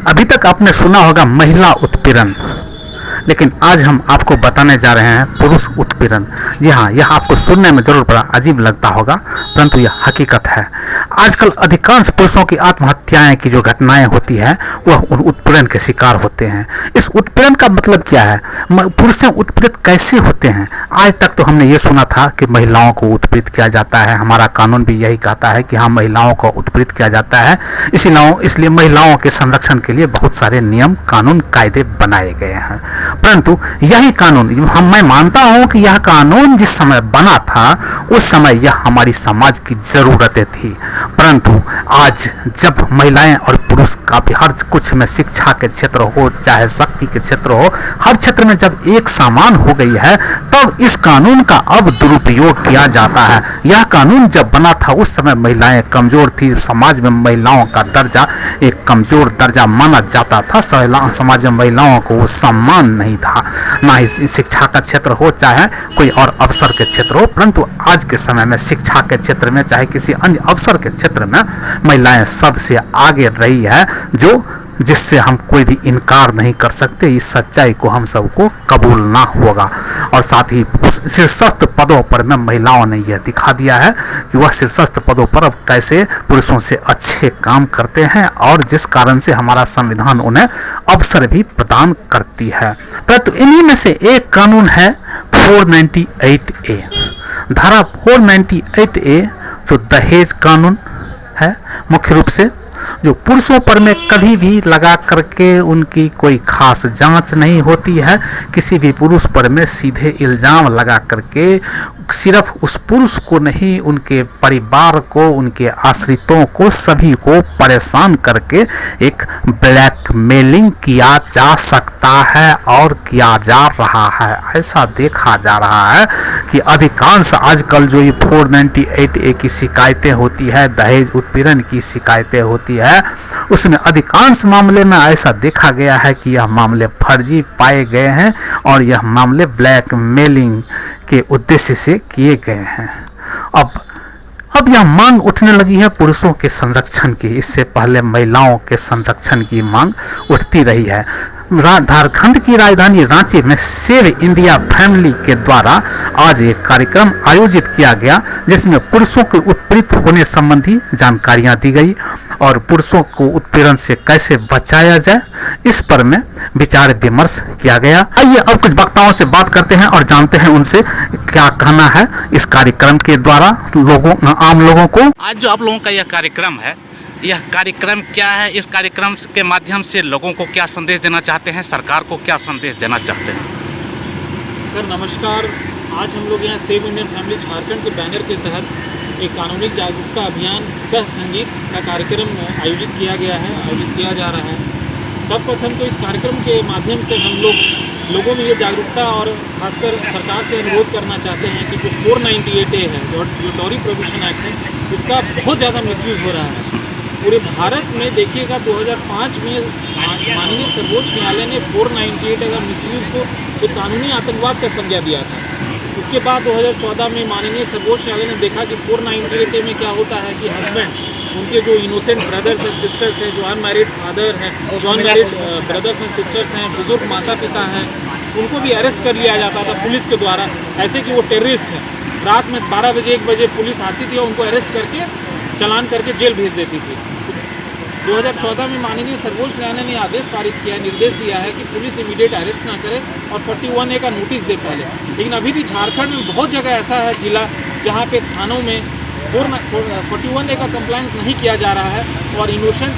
अभी तक आपने सुना होगा महिला उत्पीड़न, लेकिन आज हम आपको बताने जा रहे हैं पुरुष उत्पीड़न। जी हाँ, यह आपको सुनने में जरूर बड़ा अजीब लगता होगा, परंतु यह हकीकत है। आजकल अधिकांश पुरुषों की आत्महत्याएं की जो घटनाएं होती हैं वह उन उत्पीड़न के शिकार होते हैं। इस उत्पीड़न का मतलब क्या है? पुरुष उत्पीड़ित कैसे होते हैं? आज तक तो हमने ये सुना था कि महिलाओं को उत्पीड़ित किया जाता है, हमारा कानून भी यही कहता है कि हाँ, महिलाओं को उत्पीड़ित किया जाता है, इसलिए महिलाओं के संरक्षण के लिए बहुत सारे नियम कानून कायदे बनाए गए हैं। परंतु यही कानून, मैं मानता हूं कि यह कानून जिस समय बना था उस समय यह हमारी समाज की जरूरतें थी, परंतु आज जब महिलाएं और पुरुष का भी हर कुछ में, शिक्षा के क्षेत्र हो चाहे शक्ति के क्षेत्र हो, हर क्षेत्र में जब एक समान हो गई है तब इस कानून का अब दुरुपयोग किया जाता है। यह कानून जब बना था उस समय महिलाएं कमजोर थी, समाज में महिलाओं का दर्जा एक कमजोर दर्जा माना जाता था, समाज में महिलाओं को सम्मान नहीं था, ना ही शिक्षा का क्षेत्र हो चाहे कोई और अवसर के क्षेत्र हो। परंतु आज के समय में शिक्षा के क्षेत्र में चाहे किसी अन्य अवसर के क्षेत्र में महिलाएं सबसे आगे रही है, जिससे हम कोई भी इनकार नहीं कर सकते। इस सच्चाई को हम सबको कबूलना होगा। और साथ ही उस शीर्षस्थ पदों पर में महिलाओं ने यह दिखा दिया है कि वह शीर्षस्थ पदों पर अब कैसे पुरुषों से अच्छे काम करते हैं, और जिस कारण से हमारा संविधान उन्हें अवसर भी प्रदान करती है। परंतु इन्हीं में से एक कानून है 498A। धारा 498A जो दहेज कानून है, मुख्य रूप से जो पुरुषों पर में कभी भी लगा करके उनकी कोई खास जांच नहीं होती है। किसी भी पुरुष पर में सीधे इल्जाम लगा करके सिर्फ उस पुरुष को नहीं, उनके परिवार को, उनके आश्रितों को, सभी को परेशान करके एक ब्लैकमेलिंग किया जा सकता है और किया जा रहा है। ऐसा देखा जा रहा है कि अधिकांश आजकल जो ये 498A की शिकायतें होती है, दहेज उत्पीड़न की शिकायतें होती है, उसमें अधिकांश मामले में ऐसा देखा गया है कि यह मामले फर्जी पाए गए हैं और यह मामले ब्लैकमेलिंग के उद्देश्य से किए गए हैं। अब यह मांग उठने लगी है पुरुषों के संरक्षण की। इससे पहले महिलाओं के संरक्षण की मांग उठती रही है। झारखंड की राजधानी रांची में सेव इंडिया फैमिली के द्वारा आज एक कार्यक्रम आयोजित किया गया, जिसमें पुरुषों के उत्पीड़ित होने संबंधी जानकारियां दी गई और पुरुषों को उत्पीड़न से कैसे बचाया जाए इस पर में विचार विमर्श किया गया। आइए अब कुछ वक्ताओं से बात करते हैं और जानते हैं उनसे क्या कहना है इस कार्यक्रम के द्वारा आम लोगों को। आज जो आप लोगों का यह कार्यक्रम है, यह कार्यक्रम क्या है? इस कार्यक्रम के माध्यम से लोगों को क्या संदेश देना चाहते हैं, सरकार को क्या संदेश देना चाहते हैं? सर नमस्कार। आज हम लोग यहाँ सेव इंडियन फैमिली झारखंड के बैनर के तहत एक कानूनी जागरूकता अभियान सह संगीत का कार्यक्रम आयोजित किया जा रहा है। सर्वप्रथम तो इस कार्यक्रम के माध्यम से हम लोगों में ये जागरूकता और खासकर सरकार से अनुरोध करना चाहते हैं कि जो 498A है, जो डॉरी प्रोहिबिशन एक्ट है, इसका बहुत ज़्यादा मिसयूज़ हो रहा है। पूरे भारत में देखिएगा 2005 में माननीय सर्वोच्च न्यायालय ने 498 का मिसयूज़ को एक कानूनी आतंकवाद का संज्ञा दिया था। उसके बाद 2014 में माननीय सर्वोच्च न्यायालय ने देखा कि 498 में क्या होता है कि हस्बैंड, उनके जो इनोसेंट ब्रदर्स एंड सिस्टर्स हैं, जो अनमैरिड फादर हैं, जो अनमैरिड ब्रदर्स एंड सिस्टर्स हैं, बुजुर्ग माता पिता हैं, उनको भी अरेस्ट कर लिया जाता था पुलिस के द्वारा, ऐसे कि वो टेररिस्ट हैं। रात में 12 बजे 1 बजे पुलिस आती थी और उनको अरेस्ट करके चालान करके जेल भेज देती थी। 2014 में माननीय सर्वोच्च न्यायालय ने आदेश पारित किया, निर्देश दिया है कि पुलिस इमीडिएट अरेस्ट ना करे और 41A का नोटिस दे पहले। लेकिन अभी भी झारखंड में बहुत जगह ऐसा है जिला जहाँ पे थानों में 41A का कंप्लायंस नहीं किया जा रहा है और इनोसेंट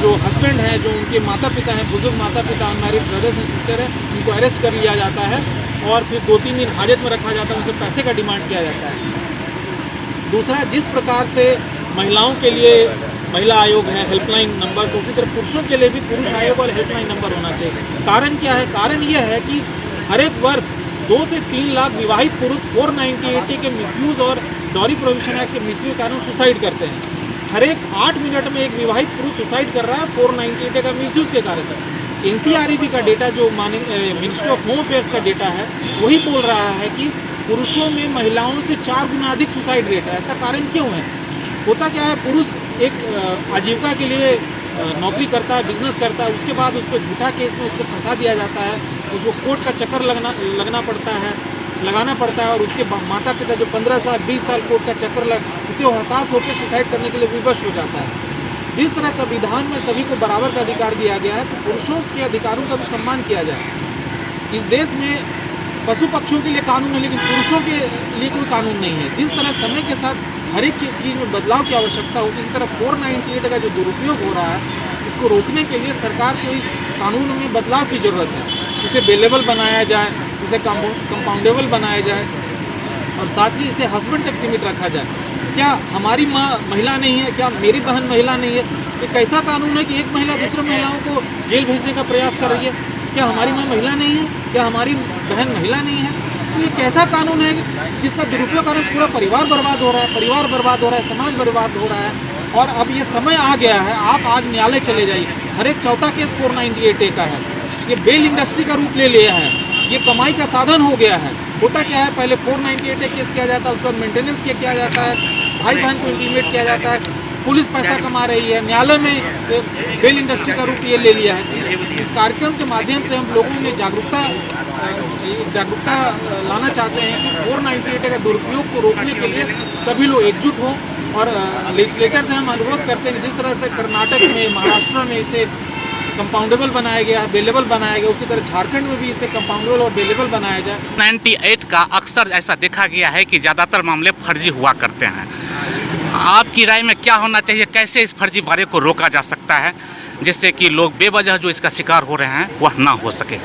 जो हस्बैंड हैं, जो उनके माता पिता हैं, बुजुर्ग माता पिता, अनमैरिड ब्रदर्स एंड सिस्टर है, उनको अरेस्ट कर लिया जाता है और फिर 2-3 दिन हाजत में रखा जाता है, उनसे पैसे का डिमांड किया जाता है। दूसरा, जिस प्रकार से महिलाओं के लिए महिला आयोग है, हेल्पलाइन नंबर, उसी तरह पुरुषों के लिए भी पुरुष आयोग और हेल्पलाइन नंबर होना चाहिए। कारण क्या है? कारण यह है कि हर एक वर्ष 2 से 3 लाख विवाहित पुरुष 498A के मिसयूज़ और डॉरी प्रोहिबिशन एक्ट के मिसयूज़ के कारण सुसाइड करते हैं। हर एक 8 मिनट में एक विवाहित पुरुष सुसाइड कर रहा है 498A का मिसयूज़ के कारण। NCREB का डेटा, जो मिनिस्ट्री ऑफ होम अफेयर्स का डेटा है, वही बोल रहा है कि पुरुषों में महिलाओं से 4 गुना अधिक सुसाइड रेट है। ऐसा कारण क्यों है? होता क्या है, पुरुष एक आजीविका के लिए नौकरी करता है, बिजनेस करता है, उसके बाद उस पर झूठा केस में उसको फंसा दिया जाता है, उसको कोर्ट का चक्कर लगाना पड़ता है और उसके माता पिता जो 15 साल 20 साल कोर्ट का चक्कर इसे हताश होकर सुसाइड करने के लिए विवश हो जाता है। जिस तरह संविधान में सभी को बराबर का अधिकार दिया गया है, तो पुरुषों के अधिकारों का भी सम्मान किया जाए। इस देश में पशु पक्षियों के लिए कानून है, लेकिन पुरुषों के लिए कोई कानून नहीं है। जिस तरह समय के साथ हर एक चीज़ में बदलाव की आवश्यकता होती है, इसी तरह 498 का जो दुरुपयोग हो रहा है, उसको रोकने के लिए सरकार को इस कानून में बदलाव की ज़रूरत है। इसे बेलेबल बनाया जाए, इसे कंपाउंडेबल बनाया जाए और साथ ही इसे हस्बैंड तक सीमित रखा जाए। क्या हमारी माँ महिला नहीं है? क्या मेरी बहन महिला नहीं है? एक ऐसा कानून है कि एक महिला दूसरे महिलाओं को जेल भेजने का प्रयास कर रही है। क्या हमारी माँ महिला नहीं है? क्या हमारी बहन महिला नहीं है? तो ये कैसा कानून है जिसका दुरुपयोग कारण पूरा परिवार बर्बाद हो रहा है, समाज बर्बाद हो रहा है। और अब ये समय आ गया है, आप आज न्यायालय चले जाइए, हर एक चौथा केस 498A का है। ये बेल इंडस्ट्री का रूप ले लिया है, ये कमाई का साधन हो गया है। होता क्या है, पहले 498A केस किया जाता है, उसका मेंटेनेंस किया जाता है, भाई बहन को इंटीमेट किया जाता है, पुलिस पैसा कमा रही है, न्यायालय में बेल इंडस्ट्री का रूप ये ले लिया है। इस कार्यक्रम के माध्यम से हम लोगों में जागरूकता लाना चाहते हैं कि 498 का दुरुपयोग को रोकने के लिए सभी लोग एकजुट हों। और लेजिस्लेचर से हम अनुरोध करते हैं कि जिस तरह से कर्नाटक में, महाराष्ट्र में इसे कंपाउंडेबल बनाया गया है, बेलेबल बनाया गया, उसी तरह झारखंड में भी इसे कंपाउंडेबल और बेलेबल बनाया जाए। 98 का अक्सर ऐसा देखा गया है कि ज़्यादातर मामले फर्जी हुआ करते हैं। आपकी राय में क्या होना चाहिए, कैसे इस फर्जीवाड़े को रोका जा सकता है जिससे कि लोग बेवजह जो इसका शिकार हो रहे हैं वह ना हो सके?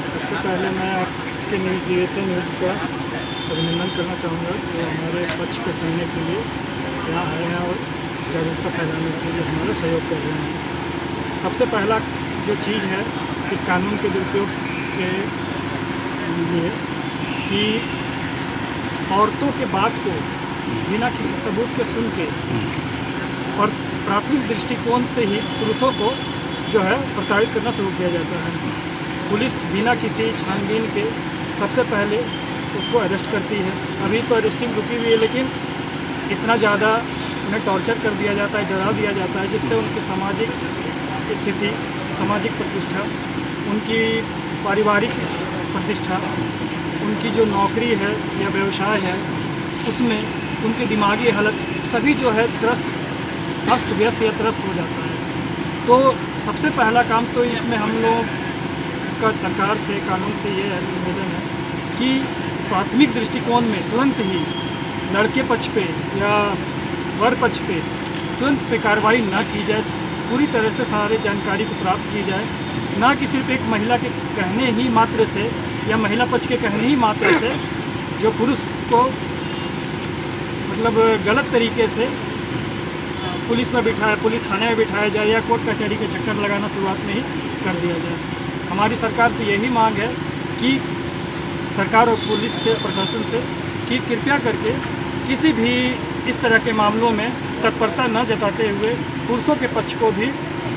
सबसे पहले मैं आपके न्यूज़ का अभिनंदन करना चाहूँगा कि हमारे पक्ष को सुनने के लिए यहाँ आए हैं और जागरूकता फैलाने के लिए हमारा सहयोग कर रहे हैं। सबसे पहला जो चीज़ है इस कानून के दुरुपयोग के लिए कि औरतों के बात को बिना किसी सबूत के सुन के और प्राथमिक दृष्टिकोण से ही पुरुषों को जो है प्रताड़ित करना शुरू किया जाता है। पुलिस बिना किसी छानबीन के सबसे पहले उसको अरेस्ट करती है। अभी तो अरेस्टिंग रुकी हुई है, लेकिन इतना ज़्यादा उन्हें टॉर्चर कर दिया जाता है, डरा दिया जाता है, जिससे उनकी सामाजिक स्थिति, सामाजिक प्रतिष्ठा, उनकी पारिवारिक प्रतिष्ठा, उनकी जो नौकरी है या व्यवसाय है उसमें उनकी दिमागी हालत सभी जो है अस्त व्यस्त या त्रस्त हो जाता है। तो सबसे पहला काम तो इसमें हम लोग का सरकार से, कानून से ये निवेदन है कि प्राथमिक दृष्टिकोण में तुरंत ही लड़के पक्ष पे या वर पक्ष पे तुरंत पे कार्रवाई न की जाए, पूरी तरह से सारी जानकारी को प्राप्त की जाए, ना कि सिर्फ एक महिला के कहने ही मात्र से या महिला पक्ष के कहने ही मात्र से जो पुरुष को मतलब गलत तरीके से पुलिस थाने में बिठाया जाए या कोर्ट कचहरी के चक्कर लगाना शुरुआत में ही कर दिया जाए। हमारी सरकार से यही मांग है कि सरकार और पुलिस से, प्रशासन से, कि कृपया करके किसी भी इस तरह के मामलों में तत्परता न जताते हुए पुरुषों के पक्ष को भी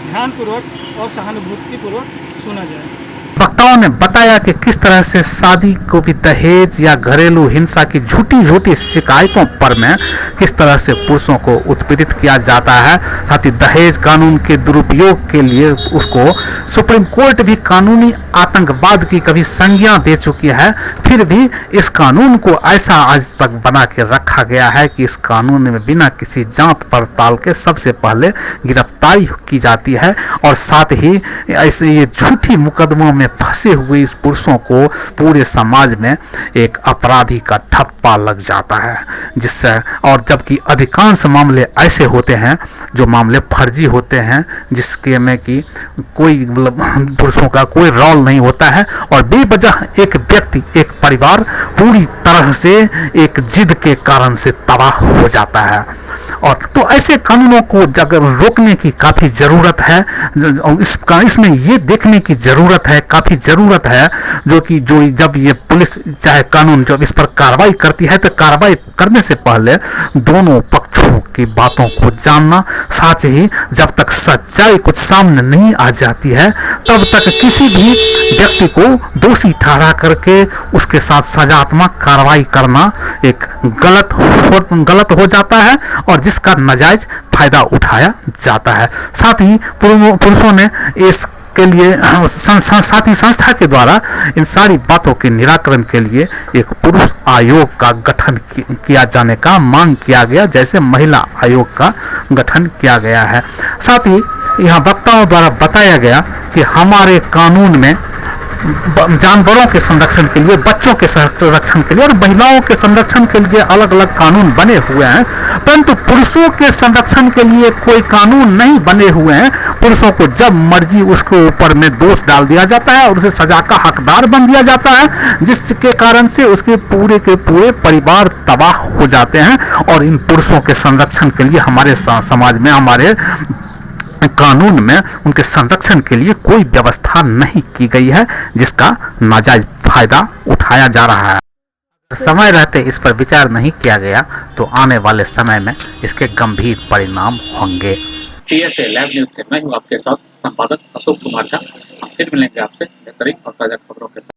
ध्यानपूर्वक और सहानुभूतिपूर्वक सुना जाए। वक्ताओं ने बताया कि किस तरह से शादी को भी दहेज या घरेलू हिंसा की झूठी शिकायतों पर में किस तरह से पुरुषों को उत्पीड़ित किया जाता है। साथ ही दहेज कानून के दुरुपयोग के लिए उसको सुप्रीम कोर्ट भी कानूनी आतंकवाद की कभी संज्ञा दे चुकी है, फिर भी इस कानून को ऐसा आज तक बना के रखा गया है कि इस कानून में बिना किसी जांच पड़ताल के सबसे पहले गिरफ्तारी की जाती है और साथ ही ऐसे ये झूठी मुकदमों में फंसे हुए इस पुरुषों को पूरे समाज में एक अपराधी का ठप्पा लग जाता है, जिससे और जबकि अधिकांश मामले ऐसे होते हैं जो मामले फर्जी होते हैं, जिसके में कि कोई मतलब पुरुषों का कोई रोल नहीं होता है और बेवजह एक व्यक्ति, एक परिवार पूरी तरह से एक जिद के कारण से तबाह हो जाता है। और तो ऐसे कानूनों को अगर रोकने की काफ़ी ज़रूरत है, इसमें ये देखने की ज़रूरत है, काफ़ी ज़रूरत है जो जब ये पुलिस चाहे कानून जब इस पर कार्रवाई करती है तो कार्रवाई करने से पहले दोनों पक्षों की बातों को जानना, साथ ही जब तक सच्चाई कुछ सामने नहीं आ जाती है तब तक किसी भी व्यक्ति को दोषी ठहरा करके उसके साथ सजात्मक कार्रवाई करना एक गलत हो जाता है और जिसका नाजायज फायदा उठाया जाता है। साथ ही पुरुषों ने इसके लिए साथ ही संस्था के द्वारा इन सारी बातों के निराकरण के लिए एक पुरुष आयोग का गठन किया जाने का मांग किया गया, जैसे महिला आयोग का गठन किया गया है। साथ ही यहाँ वक्ताओं द्वारा बताया गया कि हमारे कानून में जानवरों के संरक्षण के लिए, बच्चों के संरक्षण के लिए और महिलाओं के संरक्षण के लिए अलग अलग कानून बने हुए हैं, परंतु पुरुषों के संरक्षण के लिए कोई कानून नहीं बने हुए हैं। पुरुषों को जब मर्जी उसके ऊपर में दोष डाल दिया जाता है और उसे सजा का हकदार बन दिया जाता है, जिसके कारण से उसके पूरे के पूरे परिवार तबाह हो जाते हैं। और इन पुरुषों के संरक्षण के लिए हमारे समाज में, हमारे कानून में उनके संरक्षण के लिए कोई व्यवस्था नहीं की गई है, जिसका नाजायज फायदा उठाया जा रहा है। समय रहते इस पर विचार नहीं किया गया तो आने वाले समय में इसके गंभीर परिणाम होंगे। TSA लैब न्यूज से मैं हूं आपके साथ संपादक अशोक कुमार झा। हम फिर मिलेंगे आपसे बेहतरीन और ताजा खबरों के साथ।